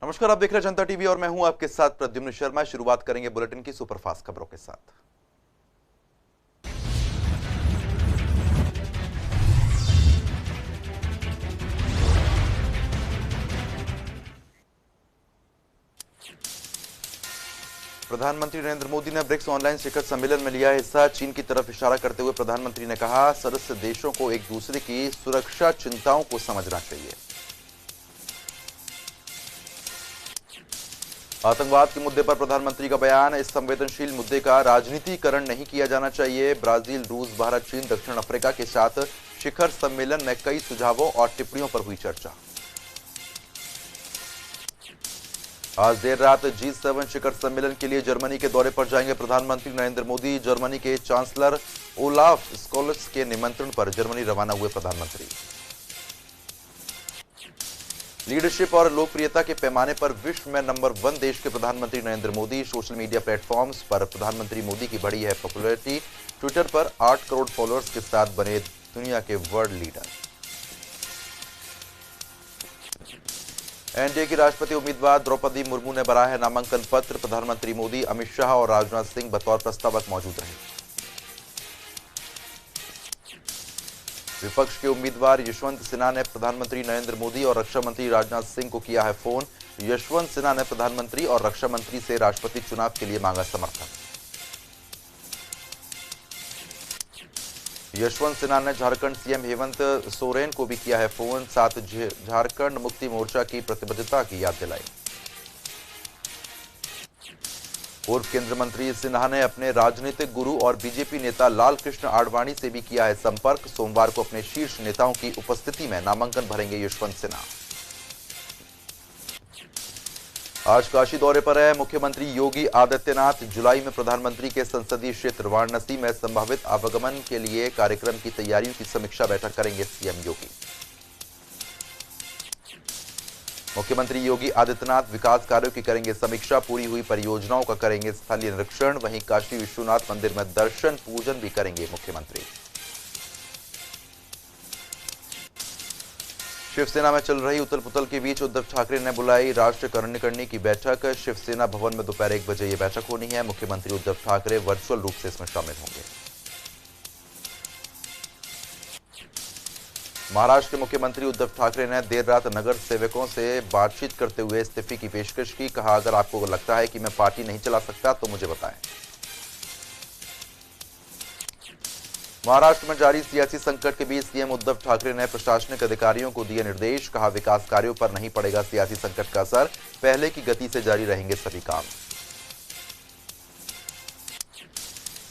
नमस्कार, आप देख रहे हैं जनता टीवी और मैं हूं आपके साथ प्रद्युम्न शर्मा। शुरुआत करेंगे बुलेटिन की सुपरफास्ट खबरों के साथ। प्रधानमंत्री नरेंद्र मोदी ने ब्रिक्स ऑनलाइन शिखर सम्मेलन में लिया हिस्सा। चीन की तरफ इशारा करते हुए प्रधानमंत्री ने कहा, सदस्य देशों को एक दूसरे की सुरक्षा चिंताओं को समझना चाहिए। आतंकवाद के मुद्दे पर प्रधानमंत्री का बयान, इस संवेदनशील मुद्दे का राजनीतिकरण नहीं किया जाना चाहिए। ब्राजील, रूस, भारत, चीन, दक्षिण अफ्रीका के साथ शिखर सम्मेलन में कई सुझावों और टिप्पणियों पर हुई चर्चा। आज देर रात G7 शिखर सम्मेलन के लिए जर्मनी के दौरे पर जाएंगे प्रधानमंत्री नरेंद्र मोदी। जर्मनी के चांसलर ओलाफ स्कोल्स के निमंत्रण पर जर्मनी रवाना हुए प्रधानमंत्री। लीडरशिप और लोकप्रियता के पैमाने पर विश्व में नंबर 1 देश के प्रधानमंत्री Narendra Modi. Social media platforms पर प्रधानमंत्री मोदी की बढ़ी है पॉपुलैरिटी। ट्विटर पर 8 करोड़ फॉलोअर्स के साथ बने दुनिया के वर्ल्ड लीडर। एनडीए की राष्ट्रपति उम्मीदवार द्रौपदी मुर्मू ने भरा है नामांकन पत्र। प्रधानमंत्री मोदी, अमित शाह और राजनाथ सिंह बतौर प्रस्तावक मौजूद रहे। विपक्ष के उम्मीदवार यशवंत सिन्हा ने प्रधानमंत्री नरेंद्र मोदी और रक्षा मंत्री राजनाथ सिंह को किया है फोन। यशवंत सिन्हा ने प्रधानमंत्री और रक्षा मंत्री से राष्ट्रपति चुनाव के लिए मांगा समर्थन। यशवंत सिन्हा ने झारखंड सीएम हेमंत सोरेन को भी किया है फोन। साथ झारखंड मुक्ति मोर्चा की प्रतिबद्धता की याद दिलाई। पूर्व केंद्रीय मंत्री सिन्हा ने अपने राजनीतिक गुरु और बीजेपी नेता लाल कृष्ण आडवाणी से भी किया है संपर्क। सोमवार को अपने शीर्ष नेताओं की उपस्थिति में नामांकन भरेंगे यशवंत सिन्हा। आज काशी दौरे पर है मुख्यमंत्री योगी आदित्यनाथ। जुलाई में प्रधानमंत्री के संसदीय क्षेत्र वाराणसी में संभावित आवागमन के लिए कार्यक्रम की तैयारियों की समीक्षा बैठक करेंगे सीएम योगी। मुख्यमंत्री योगी आदित्यनाथ विकास कार्यों की करेंगे समीक्षा। पूरी हुई परियोजनाओं का करेंगे स्थलीय निरीक्षण। वहीं काशी विश्वनाथ मंदिर में दर्शन पूजन भी करेंगे मुख्यमंत्री। शिवसेना में चल रही उथल पुथल के बीच उद्धव ठाकरे ने बुलाई राष्ट्रीय कार्यकारिणी की बैठक। शिवसेना भवन में दोपहर 1 बजे यह बैठक होनी है। मुख्यमंत्री उद्धव ठाकरे वर्चुअल रूप से इसमें शामिल होंगे। महाराष्ट्र के मुख्यमंत्री उद्धव ठाकरे ने देर रात नगर सेवकों से बातचीत करते हुए इस्तीफे की पेशकश की। कहा, अगर आपको लगता है कि मैं पार्टी नहीं चला सकता तो मुझे बताएं। महाराष्ट्र में जारी सियासी संकट के बीच सीएम उद्धव ठाकरे ने प्रशासनिक अधिकारियों को दिए निर्देश। कहा, विकास कार्यों पर नहीं पड़ेगा सियासी संकट का असर। पहले की गति से जारी रहेंगे सभी काम।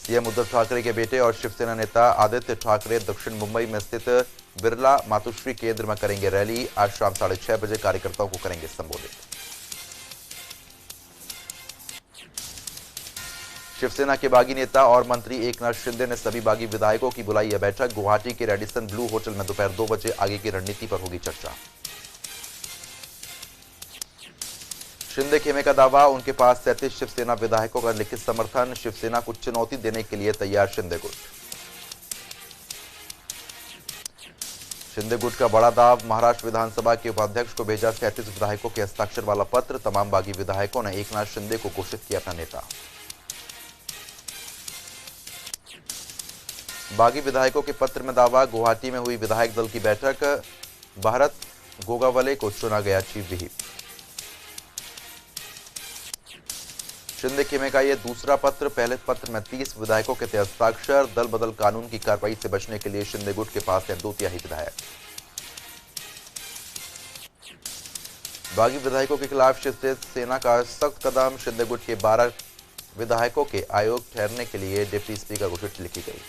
सीएम उद्धव ठाकरे के बेटे और शिवसेना नेता आदित्य ठाकरे दक्षिण मुंबई में स्थित बिरला मातुश्री केंद्र में करेंगे रैली। आज शाम 6:30 बजे कार्यकर्ताओं को करेंगे संबोधित। शिवसेना के बागी नेता और मंत्री एकनाथ शिंदे ने सभी बागी विधायकों की बुलाई यह बैठक। गुवाहाटी के रेडिसन ब्लू होटल में दोपहर 2 बजे आगे की रणनीति पर होगी चर्चा। शिंदे खेमे का दावा, उनके पास 37 शिवसेना विधायकों का लिखित समर्थन। शिवसेना को चुनौती देने के लिए तैयार शिंदे गुट। शिंदे गुट का बड़ा दाव, महाराष्ट्र विधानसभा के उपाध्यक्ष को भेजा 37 विधायकों के हस्ताक्षर वाला पत्र। तमाम बागी विधायकों ने एकनाथ शिंदे को घोषित किया अपना नेता। बागी विधायकों के पत्र में दावा, गुवाहाटी में हुई विधायक दल की बैठक। भारत गोगावले को चुना गया चीफ व्हिप। शिंदे खेमे का यह दूसरा पत्र। पहले पत्र में 30 विधायकों के थे हस्ताक्षर। दल बदल कानून की कार्रवाई से बचने के लिए शिंदे गुट के पास है 2/3 विधायक। बागी विधायकों के खिलाफ शिवसेना का सख्त कदम। शिंदे गुट के 12 विधायकों के आयोग ठहरने के लिए डिप्टी स्पीकर को चिट्ठी लिखी गई।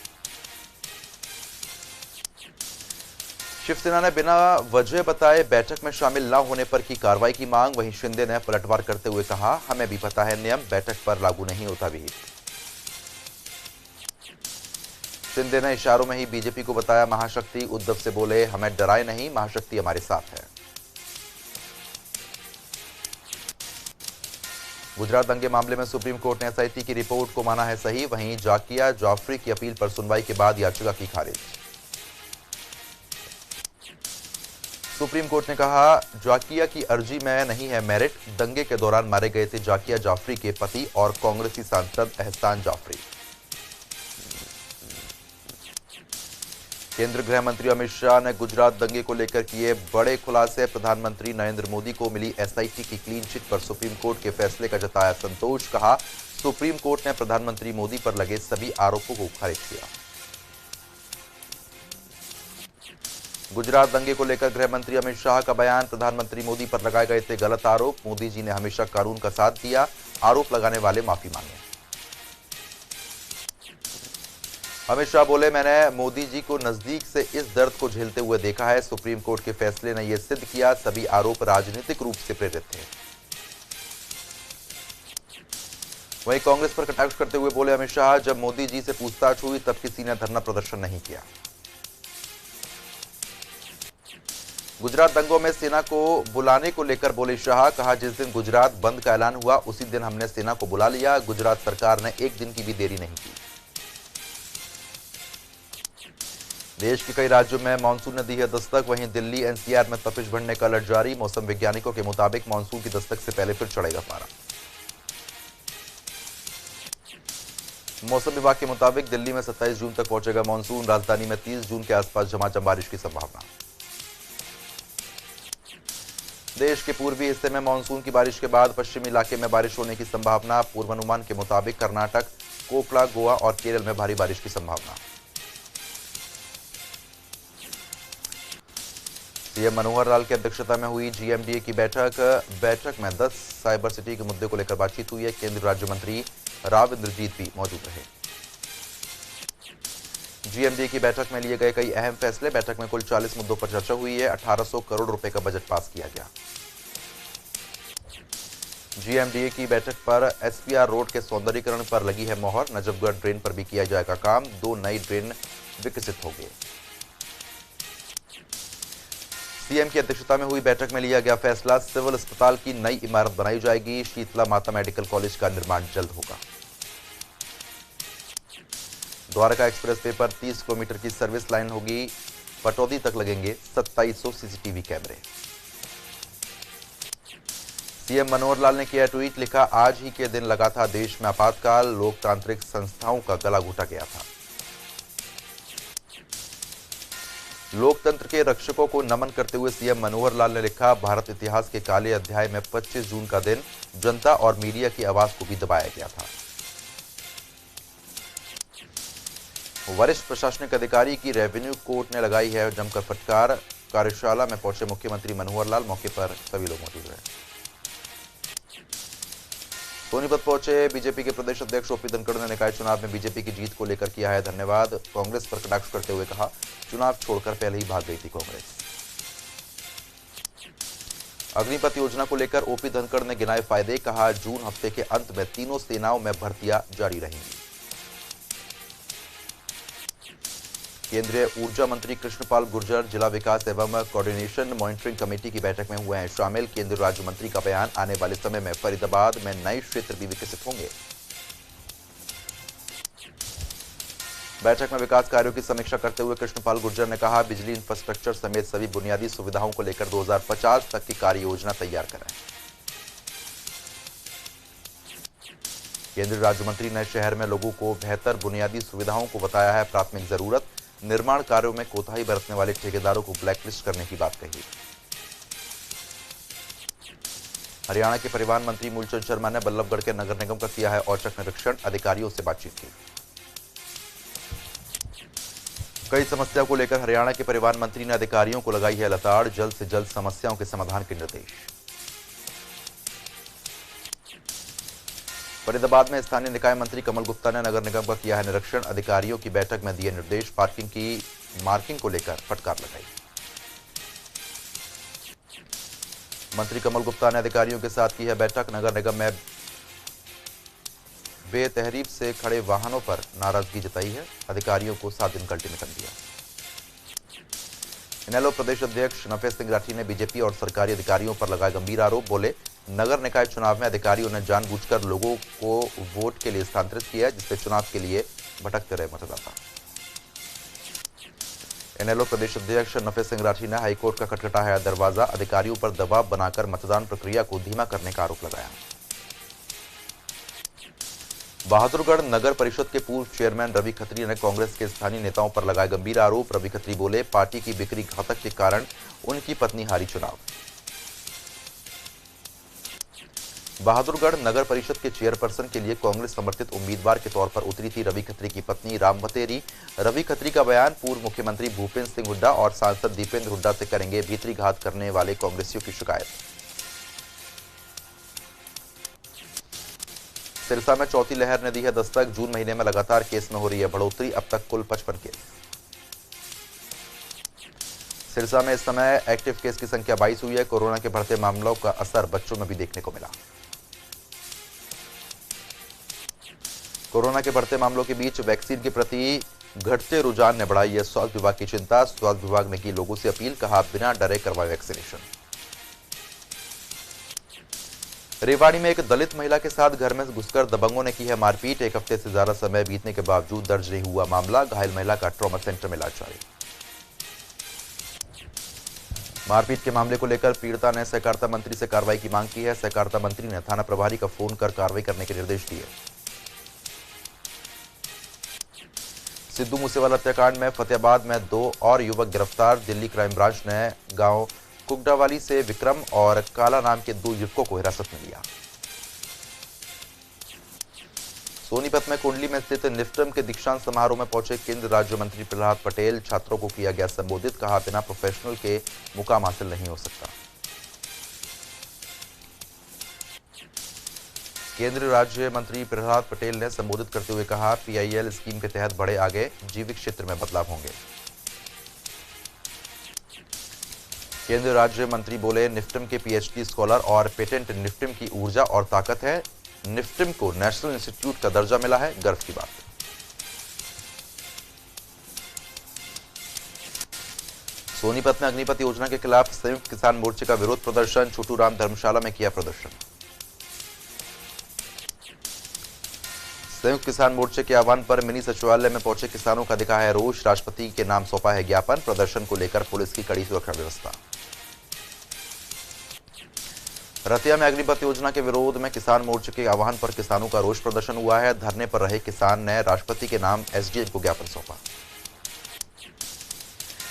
शिवसेना ने बिना वजह बताए बैठक में शामिल न होने पर की कार्रवाई की मांग। वहीं शिंदे ने पलटवार करते हुए कहा, हमें भी पता है नियम बैठक पर लागू नहीं होता भी। शिंदे ने इशारों में ही बीजेपी को बताया महाशक्ति। उद्धव से बोले, हमें डराए नहीं, महाशक्ति हमारे साथ है। गुजरात दंगे मामले में सुप्रीम कोर्ट ने एसआईटी की रिपोर्ट को माना है सही। वहीं जाकिया जाफरी की अपील पर सुनवाई के बाद याचिका की खारिज। सुप्रीम कोर्ट ने कहा, जाकिया की अर्जी में नहीं है मेरिट। दंगे के दौरान मारे गए थे जाकिया जाफरी के पति और कांग्रेसी सांसद एहसान जाफरी। केंद्रीय गृह मंत्री अमित शाह ने गुजरात दंगे को लेकर किए बड़े खुलासे। प्रधानमंत्री नरेंद्र मोदी को मिली एसआईटी की क्लीन चिट पर सुप्रीम कोर्ट के फैसले का जताया संतोष। कहा, सुप्रीम कोर्ट ने प्रधानमंत्री मोदी पर लगे सभी आरोपों को खारिज किया। गुजरात दंगे को लेकर गृह मंत्री अमित शाह का बयान। प्रधानमंत्री मोदी पर लगाए गए थे गलत आरोप। मोदी जी ने हमेशा कानून का साथ दिया। आरोप लगाने वाले माफी मांगे। अमित शाह बोले, मैंने मोदी जी को नजदीक से इस दर्द को झेलते हुए देखा है। सुप्रीम कोर्ट के फैसले ने यह सिद्ध किया, सभी आरोप राजनीतिक रूप से प्रेरित थे। वहीं कांग्रेस पर कटाक्ष करते हुए बोले अमित शाह, जब मोदी जी से पूछताछ हुई तब किसी ने धरना प्रदर्शन नहीं किया। गुजरात दंगों में सेना को बुलाने को लेकर बोले शाह। कहा, जिस दिन गुजरात बंद का ऐलान हुआ उसी दिन हमने सेना को बुला लिया। गुजरात सरकार ने एक दिन की भी देरी नहीं की। देश के कई राज्यों में मानसून ने दी है दस्तक। वहीं दिल्ली एनसीआर में तपिश बढ़ने का अलर्ट जारी। मौसम वैज्ञानिकों के मुताबिक मानसून की दस्तक से पहले फिर चढ़ेगा पारा। मौसम विभाग के मुताबिक दिल्ली में 27 जून तक पहुंचेगा मानसून। राजधानी में 30 जून के आसपास झमाझम बारिश की संभावना। देश के पूर्वी हिस्से में मानसून की बारिश के बाद पश्चिमी इलाके में बारिश होने की संभावना। पूर्वानुमान के मुताबिक कर्नाटक, कोकला, गोवा और केरल में भारी बारिश की संभावना। सीएम मनोहर लाल की अध्यक्षता में हुई जीएमडीए की बैठक में 10 साइबर सिटी के मुद्दे को लेकर बातचीत हुई है। केंद्रीय राज्य मंत्री राव इंद्रजीत भी मौजूद रहे। जीएमडीए की बैठक में लिए गए कई अहम फैसले। बैठक में कुल 40 मुद्दों पर चर्चा हुई है। 1800 करोड़ रुपए का बजट पास किया गया। जीएमडीए की बैठक पर एसपीआर रोड के सौंदर्यीकरण पर लगी है मोहर। नजफगढ़ ड्रेन पर भी किया जाएगा काम। 2 नई ड्रेन विकसित होंगे। सीएम की अध्यक्षता में हुई बैठक में लिया गया फैसला, सिविल अस्पताल की नई इमारत बनाई जाएगी। शीतला माता मेडिकल कॉलेज का निर्माण जल्द होगा। द्वारका एक्सप्रेस वे पर 30 किलोमीटर की सर्विस लाइन होगी। पटौदी तक लगेंगे 2700 सीसीटीवी कैमरे। सीएम मनोहर लाल ने किया ट्वीट, लिखा, आज ही के दिन लगा था देश में आपातकाल। लोकतांत्रिक संस्थाओं का गला घोटा गया था। लोकतंत्र के रक्षकों को नमन करते हुए सीएम मनोहर लाल ने लिखा, भारत इतिहास के काले अध्याय में 25 जून का दिन जनता और मीडिया की आवाज को भी दबाया गया था। वरिष्ठ प्रशासनिक अधिकारी की रेवेन्यू कोर्ट ने लगाई है जमकर फटकार। कार्यशाला में पहुंचे मुख्यमंत्री मनोहर लाल। मौके पर सभी लोग मौजूद रहे। सोनीपत पहुंचे बीजेपी के प्रदेश अध्यक्ष ओपी धनखड़ ने निकाय चुनाव में बीजेपी की जीत को लेकर किया है धन्यवाद। कांग्रेस पर कटाक्ष करते हुए कहा, चुनाव छोड़कर पहले ही भाग गई थी कांग्रेस। अग्निपथ योजना को लेकर ओपी धनखड़ ने गिनाए फायदे। कहा, जून हफ्ते के अंत में तीनों सेनाओं में भर्तियां जारी रहेंगी। केंद्रीय ऊर्जा मंत्री कृष्णपाल गुर्जर जिला विकास एवं कोऑर्डिनेशन मॉनिटरिंग कमेटी की बैठक में हुए हैं शामिल। केंद्रीय राज्य मंत्री का बयान, आने वाले समय में फरीदाबाद में नए क्षेत्र भी विकसित होंगे। बैठक में विकास कार्यों की समीक्षा करते हुए कृष्णपाल गुर्जर ने कहा, बिजली इंफ्रास्ट्रक्चर समेत सभी बुनियादी सुविधाओं को लेकर 2050 तक की कार्य योजना तैयार कराएं। केंद्रीय राज्य मंत्री ने शहर में लोगों को बेहतर बुनियादी सुविधाओं को बताया है प्राथमिक जरूरत। निर्माण कार्यों में कोताही बरतने वाले ठेकेदारों को ब्लैकलिस्ट करने की बात कही। हरियाणा के परिवहन मंत्री मूलचंद शर्मा ने बल्लभगढ़ के नगर निगम का किया है औचक निरीक्षण। अधिकारियों से बातचीत की। कई समस्याओं को लेकर हरियाणा के परिवहन मंत्री ने अधिकारियों को लगाई है लताड़। जल्द से जल्द समस्याओं के समाधान के निर्देश। फरीदाबाद में स्थानीय निकाय मंत्री कमल गुप्ता ने नगर निगम का किया है निरीक्षण। अधिकारियों की बैठक में दिए निर्देश। पार्किंग की मार्किंग को लेकर फटकार लगाई। मंत्री कमल गुप्ता ने अधिकारियों के साथ की है बैठक। नगर निगम में बेतहरीब से खड़े वाहनों पर नाराजगी जताई है। अधिकारियों को 7 दिन का अल्टीमेटम दिया। इनेलो प्रदेश अध्यक्ष नफेस सिंह राठी ने बीजेपी और सरकारी अधिकारियों पर लगाए गंभीर आरोप। बोले, नगर निकाय चुनाव में अधिकारियों ने जानबूझकर लोगों को वोट के लिए स्थानांतरित किया, जिससे चुनाव के लिए भटकते रहे मतदाता। इनेलो प्रदेश अध्यक्ष नफे सिंह राठी ने हाईकोर्ट का खटखटाया दरवाजा, अधिकारियों पर दबाव बनाकर मतदान प्रक्रिया को धीमा करने का आरोप लगाया। बहादुरगढ़ नगर परिषद के पूर्व चेयरमैन रवि खत्री ने कांग्रेस के स्थानीय नेताओं पर लगाए गंभीर आरोप। रवि खत्री बोले, पार्टी की बिक्री घातक के कारण उनकी पत्नी हारी चुनाव। बहादुरगढ़ नगर परिषद के चेयरपर्सन के लिए कांग्रेस समर्थित उम्मीदवार के तौर पर उतरी थी रवि खत्री की पत्नी रामवतेरी। रवि खत्री का बयान, पूर्व मुख्यमंत्री भूपेंद्र सिंह हुड्डा और सांसद दीपेंद्र हुड्डा से करेंगे भीतरी घात करने वाले कांग्रेसियों की शिकायत। सिरसा में चौथी लहर ने दी है दस्तक, जून महीने में लगातार केस में हो रही है बढ़ोतरी, अब तक कुल 55 केस। सिरसा में इस समय एक्टिव केस की संख्या 22 हुई है। कोरोना के बढ़ते मामलों का असर बच्चों में भी देखने को मिला। कोरोना के बढ़ते मामलों के बीच वैक्सीन के प्रति घटते रुझान ने बढ़ाई है स्वास्थ्य विभाग की चिंता। स्वास्थ्य विभाग ने की लोगों से अपील, कहा बिना डरे करवाएं वैक्सीनेशन। रेवाड़ी में एक दलित महिला के साथ घर में घुसकर दबंगों ने की है मारपीट। एक हफ्ते से ज्यादा समय बीतने के बावजूद दर्ज नहीं हुआ मामला। घायल महिला का ट्रॉमा सेंटर में इलाज जारी। मारपीट के मामले को लेकर पीड़िता ने सहकारिता मंत्री से कार्रवाई की मांग की है। सहकारिता मंत्री ने थाना प्रभारी का फोन कर कार्रवाई करने के निर्देश दिए। सिद्धू मूसेवाला हत्याकांड में फतेहाबाद में 2 और युवक गिरफ्तार। दिल्ली क्राइम ब्रांच ने गांव कुगडावाली से विक्रम और काला नाम के 2 युवकों को हिरासत में लिया। सोनीपत में कुंडली में स्थित निफ्टम के दीक्षांत समारोह में पहुंचे केंद्रीय राज्य मंत्री प्रहलाद पटेल। छात्रों को किया गया संबोधित, कहा बिना प्रोफेशनल के मुकाम हासिल नहीं हो सकता। केंद्रीय राज्य मंत्री प्रहलाद पटेल ने संबोधित करते हुए कहा, पीआईएल स्कीम के तहत बढ़े आगे, जीविक क्षेत्र में बदलाव होंगे। केंद्रीय राज्य मंत्री बोले, निफ्टम के पीएचडी स्कॉलर और पेटेंट निफ्टम की ऊर्जा और ताकत है। निफ्टम को नेशनल इंस्टीट्यूट का दर्जा मिला है, गर्व की बात। सोनीपत में अग्निपथ योजना के खिलाफ संयुक्त किसान मोर्चे का विरोध प्रदर्शन। छोटू राम धर्मशाला में किया प्रदर्शन। संयुक्त किसान मोर्चे के आह्वान पर मिनी सचिवालय में पहुंचे किसानों का दिखा है रोष। राष्ट्रपति के नाम सौंपा है ज्ञापन। प्रदर्शन को लेकर पुलिस की कड़ी सुरक्षा व्यवस्था। रतिया में अग्निपथ योजना के विरोध में किसान मोर्चे के आह्वान पर किसानों का रोष प्रदर्शन हुआ है। धरने पर रहे किसान ने राष्ट्रपति के नाम एसडीएम को ज्ञापन सौंपा।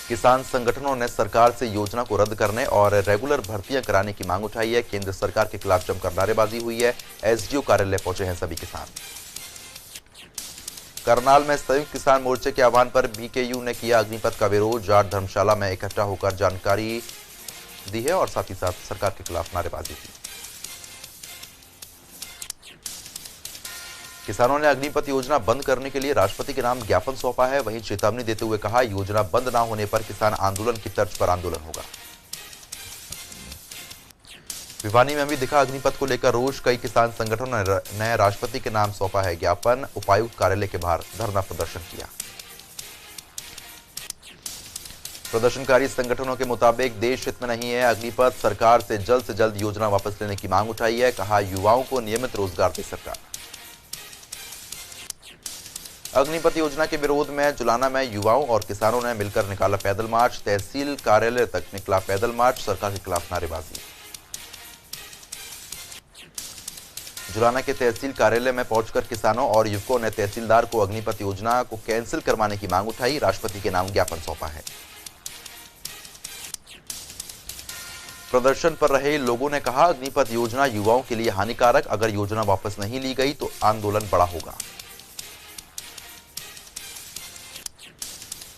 किसान संगठनों ने सरकार से योजना को रद्द करने और रेगुलर भर्तियां कराने की मांग उठाई है। केंद्र सरकार के खिलाफ जमकर नारेबाजी हुई है। एसडीओ कार्यालय पहुंचे हैं सभी किसान। करनाल में संयुक्त किसान मोर्चे के आह्वान पर बीकेयू ने किया अग्निपथ का विरोध। जाट धर्मशाला में इकट्ठा होकर जानकारी दी है और साथ ही साथ सरकार के खिलाफ नारेबाजी की। किसानों ने अग्निपथ योजना बंद करने के लिए राष्ट्रपति के नाम ज्ञापन सौंपा है। वहीं चेतावनी देते हुए कहा, योजना बंद न होने पर किसान आंदोलन की तर्ज पर आंदोलन होगा। भिवानी में भी दिखा अग्निपथ को लेकर रोष। कई किसान संगठनों ने राष्ट्रपति के नाम सौंपा है ज्ञापन। उपायुक्त कार्यालय के बाहर धरना प्रदर्शन किया। प्रदर्शनकारी संगठनों के मुताबिक देश हित में नहीं है अग्निपथ, सरकार से जल्द योजना वापस लेने की मांग उठाई है। कहा, युवाओं को नियमित रोजगार दे सरकार। अग्निपथ योजना के विरोध में जुलाना में युवाओं और किसानों ने मिलकर निकाला पैदल मार्च। तहसील कार्यालय तक निकला पैदल मार्च। सरकार के खिलाफ नारेबाजी। जुलाना के तहसील कार्यालय में पहुंचकर किसानों और युवकों ने तहसीलदार को अग्निपथ योजना को कैंसिल करवाने की मांग उठाई। राष्ट्रपति के नाम ज्ञापन सौंपा है। प्रदर्शन पर रहे लोगों ने कहा, अग्निपथ योजना युवाओं के लिए हानिकारक, अगर योजना वापस नहीं ली गई तो आंदोलन बड़ा होगा।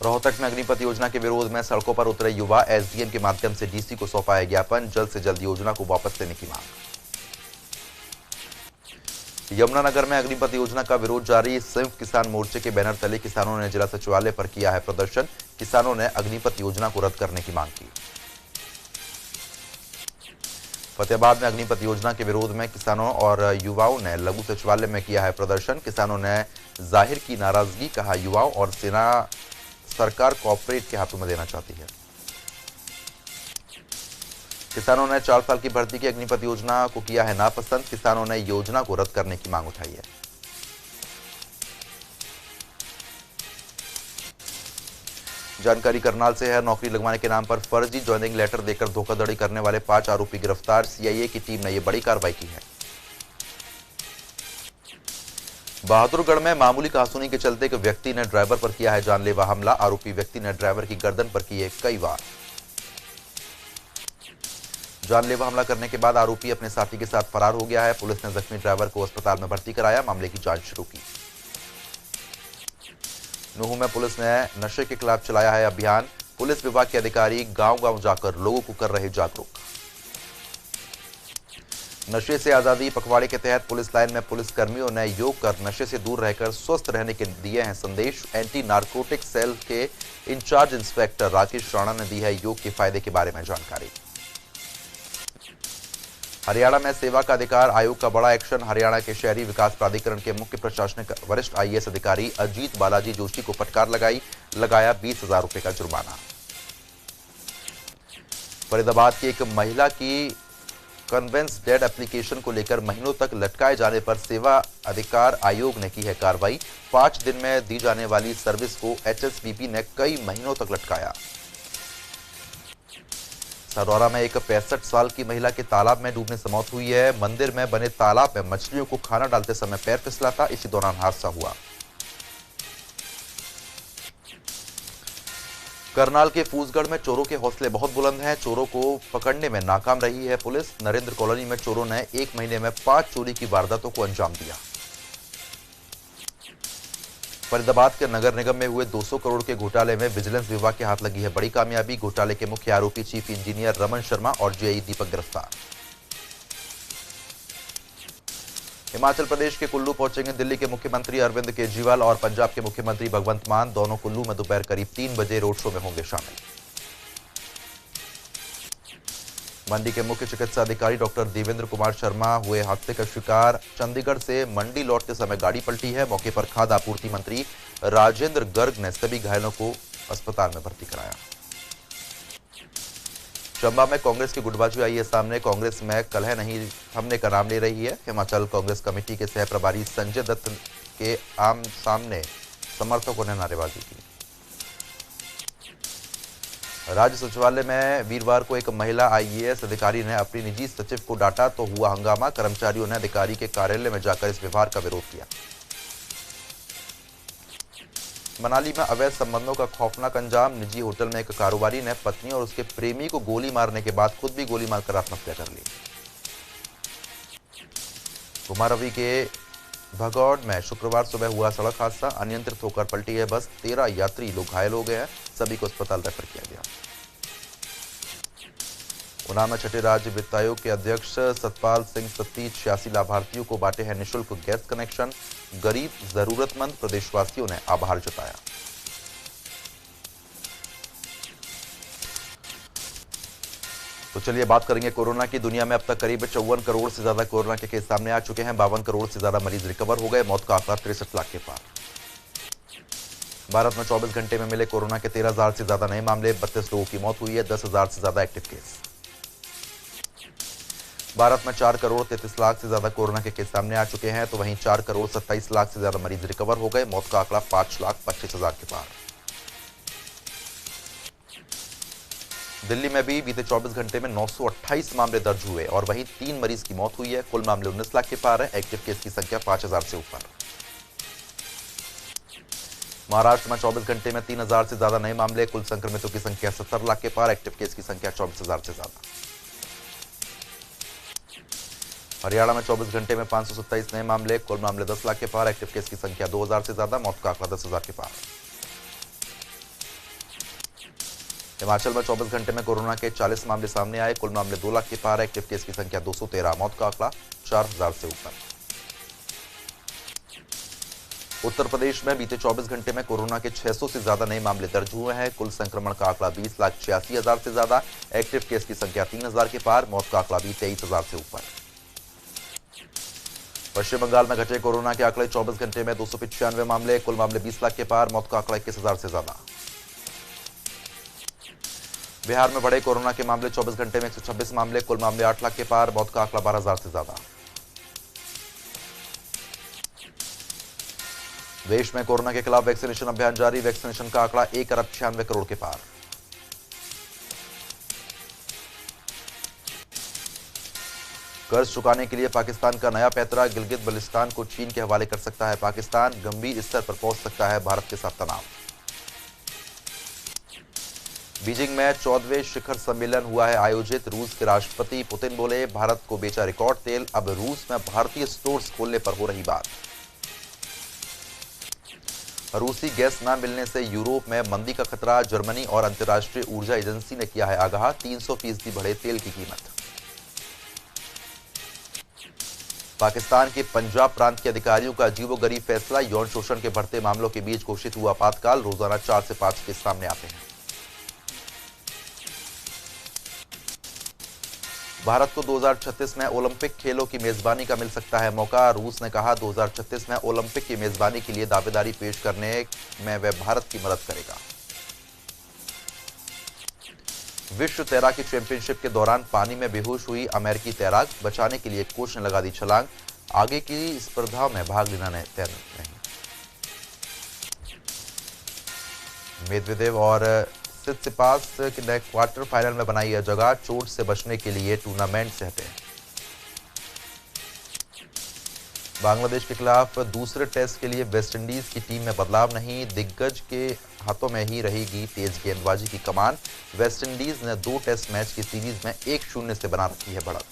रोहतक में अग्निपथ योजना के विरोध में सड़कों पर उतरे युवा। एसडीएम के माध्यम से डीसी को सौंपा है ज्ञापन। जल्द से जल्द योजना को वापस लेने की मांग। यमुनानगर में अग्निपथ योजना का विरोध जारी। संयुक्त किसान मोर्चे के बैनर तले किसानों ने जिला सचिवालय पर किया है प्रदर्शन। किसानों ने अग्निपथ योजना को रद्द करने की मांग की। फतेहाबाद में अग्निपथ योजना के विरोध में किसानों और युवाओं ने लघु सचिवालय में किया है प्रदर्शन। किसानों ने जाहिर की नाराजगी। कहा, युवाओं और सेना सरकार कॉर्पोरेट के हाथों में देना चाहती है। किसानों ने 4 साल की भर्ती की अग्निपथ योजना को किया है नापसंद। किसानों ने योजना को रद्द करने की मांग उठाई है। जानकारी करनाल से है। नौकरी लगवाने के नाम पर फर्जी ज्वाइनिंग लेटर देकर धोखाधड़ी करने वाले 5 आरोपी गिरफ्तार। सीआईए की टीम ने यह बड़ी कार्रवाई की है। बहादुरगढ़ में मामूली कहासुनी के चलते एक व्यक्ति ने ड्राइवर पर किया है जानलेवा हमला। आरोपी व्यक्ति ने ड्राइवर की गर्दन पर किए कई वार। जानलेवा हमला करने के बाद आरोपी अपने साथी के साथ फरार हो गया है। पुलिस ने जख्मी ड्राइवर को अस्पताल में भर्ती कराया। मामले की जांच शुरू की। नूंह में पुलिस ने नशे के खिलाफ चलाया है अभियान। पुलिस विभाग के अधिकारी गांव-गांव जाकर लोगों को कर रहे जागरूक। नशे से आजादी पखवाड़े के तहत पुलिस लाइन में पुलिस कर्मियों ने योग कर नशे से दूर रहकर स्वस्थ रहने के दिए हैं संदेश। एंटी नारकोटिक सेल के इंचार्ज इंस्पेक्टर राकेश राणा ने दी है योग के फायदे के बारे में जानकारी। हरियाणा में सेवा का अधिकार आयोग का बड़ा एक्शन। हरियाणा के शहरी विकास प्राधिकरण के मुख्य प्रशासनिक वरिष्ठ आईएएस अधिकारी अजीत बालाजी जोशी को फटकार लगाया 20,000 रुपए का जुर्माना। फरीदाबाद की एक महिला की कन्वेंस डेड एप्लीकेशन को लेकर महीनों तक लटकाए जाने पर सेवा अधिकार आयोग ने की है कार्रवाई। 5 दिन में दी जाने वाली सर्विस को एचएसपीपी ने कई महीनों तक लटकाया। सरौरा में एक 65 साल की महिला के तालाब में डूबने से मौत हुई है। मंदिर में बने तालाब में मछलियों को खाना डालते समय पैर फिसला था। इसी दौरान हादसा हुआ। करनाल के फूसगढ़ में चोरों के हौसले बहुत बुलंद हैं। चोरों को पकड़ने में नाकाम रही है पुलिस। नरेंद्र कॉलोनी में चोरों ने 1 महीने में 5 चोरी की वारदातों को अंजाम दिया। फरीदाबाद के नगर निगम में हुए 200 करोड़ के घोटाले में विजिलेंस विभाग के हाथ लगी है बड़ी कामयाबी। घोटाले के मुख्य आरोपी चीफ इंजीनियर रमन शर्मा और जेई दीपक गिरफ्तार। हिमाचल प्रदेश के कुल्लू पहुंचेंगे दिल्ली के मुख्यमंत्री अरविंद केजरीवाल और पंजाब के मुख्यमंत्री भगवंत मान। दोनों कुल्लू में दोपहर करीब 3 बजे रोड शो में होंगे शामिल। मंडी के मुख्य चिकित्सा अधिकारी डॉक्टर देवेंद्र कुमार शर्मा हुए हादसे का शिकार। चंडीगढ़ से मंडी लौटते समय गाड़ी पलटी है। मौके पर खाद्य आपूर्ति मंत्री राजेंद्र गर्ग ने सभी घायलों को अस्पताल में भर्ती कराया। चंबा में कांग्रेस की गुटबाजी आई है सामने। कांग्रेस में कलह नहीं थमने का नाम ले रही है। हिमाचल कांग्रेस कमेटी के सह प्रभारी संजय दत्त के आम सामने समर्थकों ने नारेबाजी की। राज्य सचिवालय में वीरवार को एक महिला आईएएस अधिकारी ने अपनी निजी सचिव को डांटा तो हुआ हंगामा। कर्मचारियों ने अधिकारी के कार्यालय में जाकर इस व्यवहार का विरोध किया। मनाली में अवैध संबंधों का खौफनाक अंजाम। निजी होटल में एक कारोबारी ने पत्नी और उसके प्रेमी को गोली मारने के बाद खुद भी गोली मारकर आत्महत्या कर ली। कुमारवी के भगौड़ में शुक्रवार सुबह हुआ सड़क हादसा। अनियंत्रित होकर पलटी है बस। 13 यात्री लोग घायल हो गए हैं। सभी को अस्पताल रेफर किया गया। उना में छठे राज्य वित्त आयोग के अध्यक्ष सतपाल सिंह सत्ती 86 लाभार्थियों को बांटे हैं निःशुल्क गैस कनेक्शन। गरीब जरूरतमंद प्रदेशवासियों ने आभार जताया। तो चलिए बात करेंगे कोरोना की। दुनिया में अब तक करीब 54 करोड़ से ज्यादा कोरोना के केस सामने आ चुके हैं। 52 करोड़ से ज्यादा मरीज रिकवर हो गए। मौत का आंकड़ा 63 लाख के पार। भारत में 24 घंटे में मिले कोरोना के 13,000 से ज्यादा नए मामले। 32 लोगों की मौत हुई है। 10,000 से ज्यादा एक्टिव केस। भारत में 4 करोड़ 33 लाख से ज्यादा कोरोना के केस सामने आ चुके हैं। तो वहीं 4 करोड़ 27 लाख से ज्यादा मरीज रिकवर हो गए। मौत का आंकड़ा 5,25,000 के पार। दिल्ली में भी बीते 24 घंटे में 928 मामले दर्ज हुए और वहीं 3 मरीज की मौत हुई है। कुल मामले 19 लाख के पार है। एक्टिव केस की संख्या 5,000 से ऊपर। महाराष्ट्र में 24 घंटे में 3,000 से ज्यादा नए मामले। कुल संक्रमितों की संख्या 70 लाख के पार। एक्टिव केस की संख्या 24,000 से ज्यादा। हरियाणा में 24 घंटे में 527 नए मामले। कुल मामले 10 लाख के पार। एक्टिव केस की संख्या 2,000 से ज्यादा। मौत का आंकड़ा 10,000 के पार। हिमाचल में 24 घंटे में कोरोना के 40 मामले सामने आए। कुल मामले 2 लाख के पार। एक्टिव केस की संख्या 213। मौत का आंकड़ा 4,000 से ऊपर। उत्तर प्रदेश में बीते 24 घंटे में कोरोना के 600 से ज्यादा नए मामले दर्ज हुए हैं। कुल संक्रमण का आंकड़ा 20,86,000 से ज्यादा। एक्टिव केस की संख्या 3,000 के पार। मौत का आंकड़ा भी 23,000 से ऊपर। पश्चिम बंगाल में घटे कोरोना के आंकड़े 24 घंटे में 295 मामले। कुल मामले 20 लाख के पार। मौत का आंकड़ा 21,000 से ज्यादा। बिहार में बढ़े कोरोना के मामले 24 घंटे में 126 मामले। कुल मामले 8 लाख के पार। मौत का आंकड़ा 12,000 से ज्यादा। देश में कोरोना के खिलाफ वैक्सीनेशन अभियान जारी। वैक्सीनेशन का आंकड़ा 1 अरब 96 करोड़ के पार। कर्ज चुकाने के लिए पाकिस्तान का नया पैंतरा। गिलगित बल्तिस्तान को चीन के हवाले कर सकता है पाकिस्तान। गंभीर स्तर पर पहुंच सकता है भारत के साथ तनाव। बीजिंग में 14वें शिखर सम्मेलन हुआ है आयोजित। रूस के राष्ट्रपति पुतिन बोले, भारत को बेचा रिकॉर्ड तेल, अब रूस में भारतीय स्टोर्स खोलने पर हो रही बात। रूसी गैस न मिलने से यूरोप में मंदी का खतरा। जर्मनी और अंतर्राष्ट्रीय ऊर्जा एजेंसी ने किया है आगाह। 300% बढ़े तेल की कीमत। पाकिस्तान के पंजाब प्रांत के अधिकारियों का अजीबोगरीब फैसला। यौन शोषण के बढ़ते मामलों के बीच घोषित हुआ आपातकाल। रोजाना 4 से 5 केस सामने आते हैं। भारत को 2036 में ओलंपिक खेलों की मेजबानी का मिल सकता है मौका। रूस ने कहा 2036 में ओलंपिक की मेजबानी के लिए दावेदारी पेश करने में वह भारत की मदद करेगा। विश्व तैराकी चैंपियनशिप के दौरान पानी में बेहोश हुई अमेरिकी तैराक। बचाने के लिए कोच ने लगा दी छलांग। आगे की स्पर्धा में भाग लेना तय नहीं। मेदवेदेव और सित्सिपास ने क्वार्टर फाइनल में बनाई है जगह। चोट से बचने के लिए टूर्नामेंट से हटे। बांग्लादेश के खिलाफ दूसरे टेस्ट के लिए वेस्टइंडीज की टीम में बदलाव नहीं। दिग्गज के हाथों में ही रहेगी तेज गेंदबाजी की कमान। वेस्टइंडीज ने 2 टेस्ट मैच की सीरीज में 1-0 से बना रखी है बढ़त।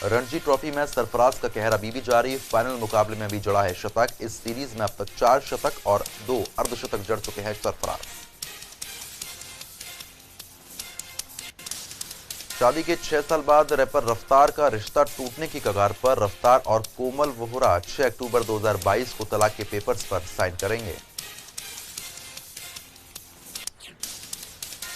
रणजी ट्रॉफी में सरफराज का कहर अभी भी जारी। फाइनल मुकाबले में भी जड़ा है शतक। इस सीरीज में अब तक 4 शतक और 2 अर्धशतक जड़ चुके हैं सरफराज। शादी के 6 साल बाद रैपर रफ्तार का रिश्ता टूटने की कगार पर। रफ्तार और कोमल वोहरा 6 अक्टूबर 2022 को तलाक के पेपर्स पर साइन करेंगे।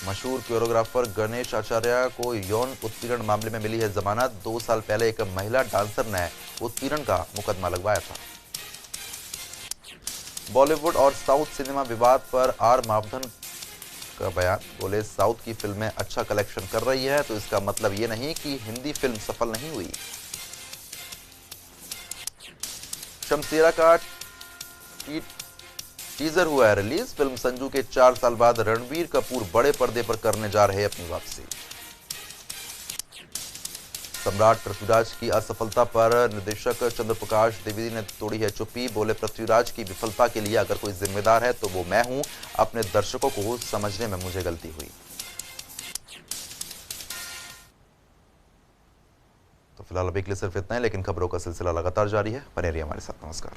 मशहूर कोरियोग्राफर गणेश आचार्य को यौन उत्पीड़न मामले में मिली है जमानत। 2 साल पहले एक महिला डांसर ने उत्पीड़न का मुकदमा लगवाया था। बॉलीवुड और साउथ सिनेमा विवाद पर आर माधवन का बयान। बोले, साउथ की फिल्में अच्छा कलेक्शन कर रही है तो इसका मतलब ये नहीं कि हिंदी फिल्म सफल नहीं हुई। शमशेरा का टीजर हुआ है रिलीज। फिल्म संजू के 4 साल बाद रणबीर कपूर बड़े पर्दे पर करने जा रहे हैं अपनी वापसी। सम्राट पृथ्वीराज की असफलता पर निर्देशक चंद्रप्रकाश द्विवेदी ने तोड़ी है चुप्पी। बोले, पृथ्वीराज की विफलता के लिए अगर कोई जिम्मेदार है तो वो मैं हूं। अपने दर्शकों को समझने में मुझे गलती हुई। तो फिलहाल अभी के लिए सिर्फ इतना है, लेकिन खबरों का सिलसिला लगातार जारी है। बने रहिए हमारे साथ। नमस्कार।